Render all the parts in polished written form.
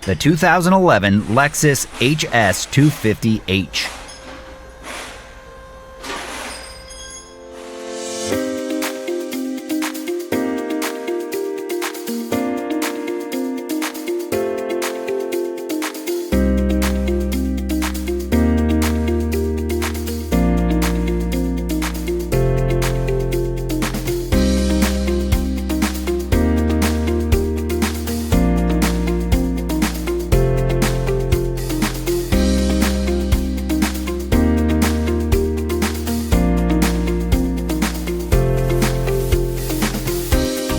the 2011 Lexus HS250h.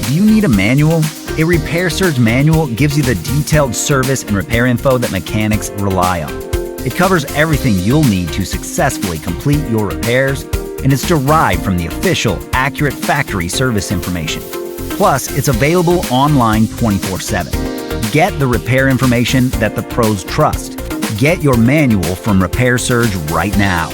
Do you need a manual? A Repair Surge manual gives you the detailed service and repair info that mechanics rely on. It covers everything you'll need to successfully complete your repairs, and it's derived from the official, accurate factory service information. Plus, it's available online 24/7. Get the repair information that the pros trust. Get your manual from Repair Surge right now.